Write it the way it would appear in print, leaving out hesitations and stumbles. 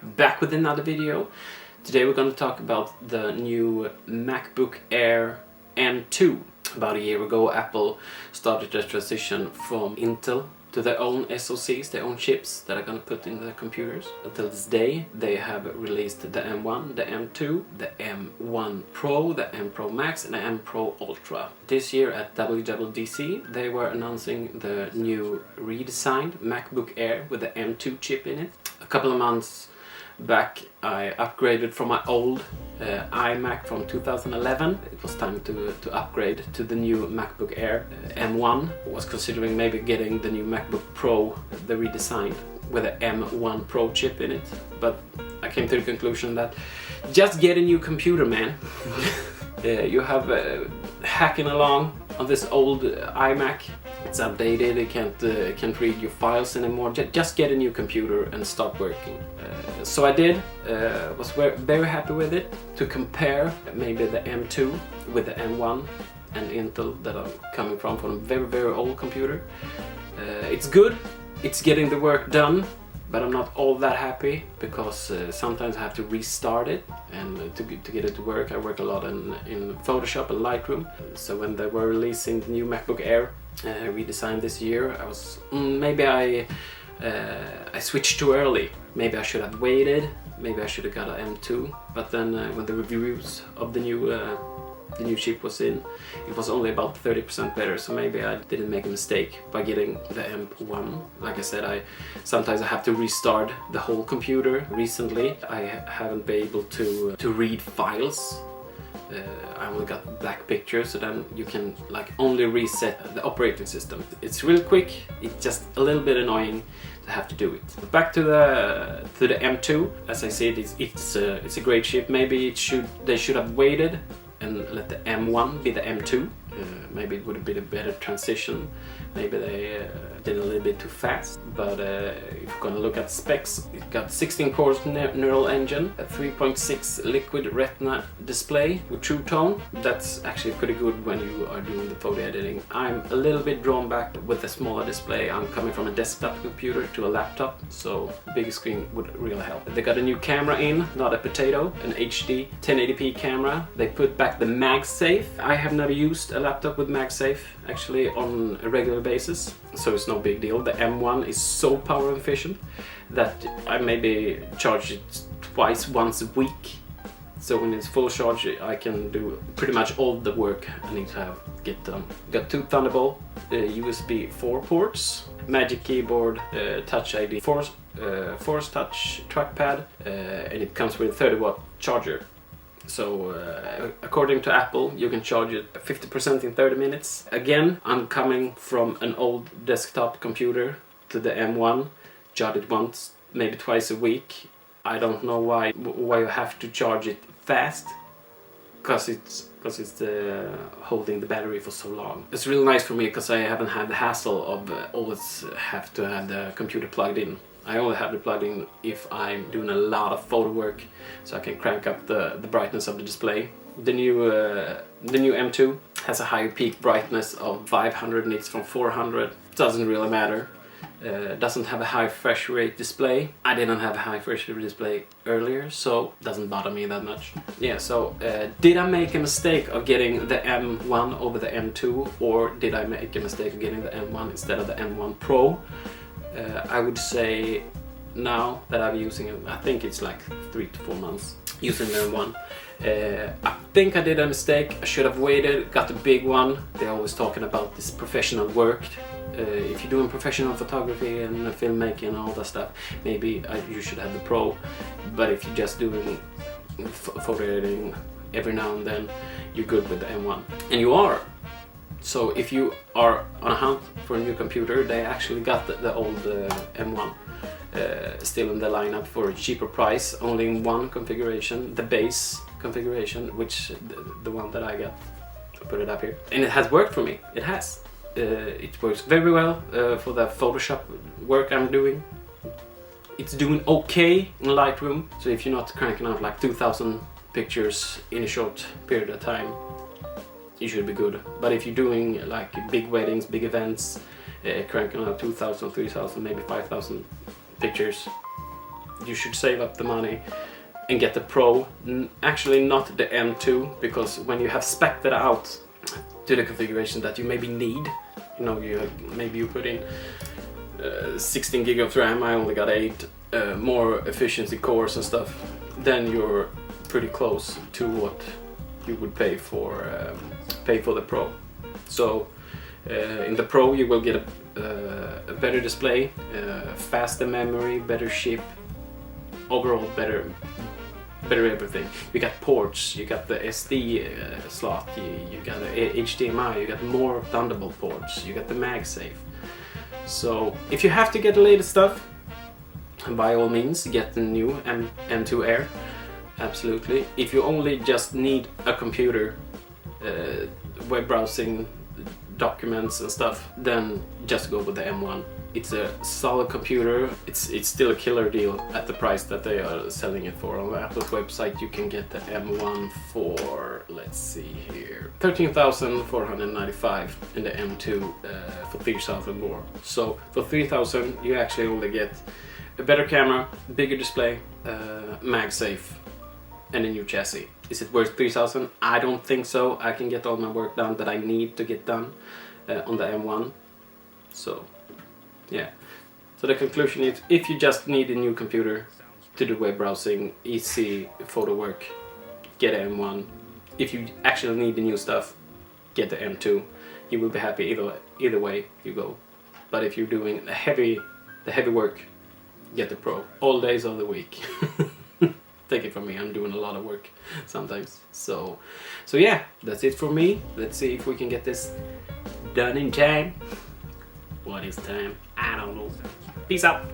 back with another video. Today we're going to talk about the new MacBook Air M2. About a year ago, Apple started the transition from Intel to their own SoCs, their own chips that are going to put in their computers. Until this day, they have released the M1, the M2, the M1 Pro, the M Pro Max and the M Pro Ultra. This year at WWDC, they were announcing the new redesigned MacBook Air with the M2 chip in it. A couple of months back, I upgraded from my old iMac from 2011. It was time to upgrade to the new MacBook Air M1. I was considering maybe getting the new MacBook Pro, the redesigned, with the M1 Pro chip in it. But I came to the conclusion that just get a new computer, man. You have hacking along on this old iMac. It's outdated, it can't read your files anymore. Just get a new computer and start working. So I did, was very happy with it. To compare maybe the M2 with the M1 and Intel that I'm coming from a very old computer. It's good, it's getting the work done, but I'm not all that happy because sometimes I have to restart it, and to get it to work. I work a lot in Photoshop and Lightroom. So when they were releasing the new MacBook Air redesigned this year, I was maybe I switched too early. Maybe I should have waited. Maybe I should have got an M2. But then when the reviews of the new chip was in, it was only about 30% better. So maybe I didn't make a mistake by getting the M1. Like I said, sometimes I have to restart the whole computer. Recently, I haven't been able to read files. I only got black pictures, so then you can only reset the operating system. It's real quick. It's just a little bit annoying to have to do it. But back to the M2. As I said, it's a great chip. Maybe they should have waited and let the M1 be the M2. Maybe it would have been a better transition. Maybe they did a little bit too fast. But if you're gonna look at specs, it got 16 cores neural engine, a 3.6 liquid retina display with True Tone. That's actually pretty good when you are doing the photo editing. I'm a little bit drawn back with a smaller display. I'm coming from a desktop computer to a laptop, so big screen would really help. They got a new camera in, not a potato, an HD 1080p camera. They put back the MagSafe. I have never used a laptop with MagSafe actually on a regular basis, so it's no big deal. The M1 is so power efficient that I maybe charge it once a week. So when it's full charge, I can do pretty much all the work I need to get done. Got two Thunderbolt USB 4 ports, Magic Keyboard, Touch ID, Force Touch trackpad, and it comes with a 30-watt charger. So according to Apple, you can charge it 50% in 30 minutes. Again, I'm coming from an old desktop computer to the M1. Charge it once, maybe twice a week. I don't know why you have to charge it fast, because it's holding the battery for so long. It's really nice for me because I haven't had the hassle of always have to have the computer plugged in. I only have it plugged in if I'm doing a lot of photo work, so I can crank up the brightness of the display. The new M2 has a higher peak brightness of 500 nits from 400. Doesn't really matter. Doesn't have a high refresh rate display. I didn't have a high refresh rate display earlier, so doesn't bother me that much. Yeah, so did I make a mistake of getting the M1 over the M2, or did I make a mistake of getting the M1 instead of the M1 Pro? I would say now that I'm using it, I think it's like 3 to 4 months using the M1. I think I did a mistake. I should have waited, got the big one. They're always talking about this professional work. If you're doing professional photography and filmmaking and all that stuff, maybe you should have the Pro. But if you're just doing photo editing every now and then, you're good with the M1. And you are. So if you are on a hunt for a new computer, they actually got the old M1 still in the lineup for a cheaper price, only in one configuration, the base configuration, which the one that I got. I'll put it up here. And it has worked for me. It has. It works very well for the Photoshop work I'm doing. It's doing okay in Lightroom, so if you're not cranking out like 2,000 pictures in a short period of time, you should be good. But if you're doing like big weddings, big events, cranking out 2,000, 3,000, maybe 5,000 pictures, you should save up the money and get the Pro. Actually not the M2, because when you have spec'd it out to the configuration that you maybe need, you know, maybe you put in 16 gig of RAM, I only got 8, more efficiency cores and stuff, then you're pretty close to what you would pay for the Pro. So in the Pro you will get a better display, faster memory, better chip, overall better everything. You got ports, you got the SD slot, you got HDMI, you got more Thunderbolt ports, you got the MagSafe. So if you have to get the latest stuff, by all means get the new M2 Air, absolutely. If you only just need a computer, web browsing, documents and stuff, then just go with the M1. It's a solid computer. It's still a killer deal at the price that they are selling it for. On Apple's website you can get the M1 for, let's see here, 13,495, and the M2 for 3,000 more. So for 3,000 you actually only get a better camera, bigger display, MagSafe, and a new chassis. Is it worth 3,000? I don't think so. I can get all my work done that I need to get done on the M1. So yeah, so the conclusion is, if you just need a new computer to do web browsing, easy photo work, get an M1. If you actually need the new stuff, get the M2. You will be happy either way you go. But if you're doing the heavy work, get the Pro all days of the week. Take it from me, I'm doing a lot of work sometimes. So yeah, that's it for me. Let's see if we can get this done in time. What is time? I don't know. Peace out.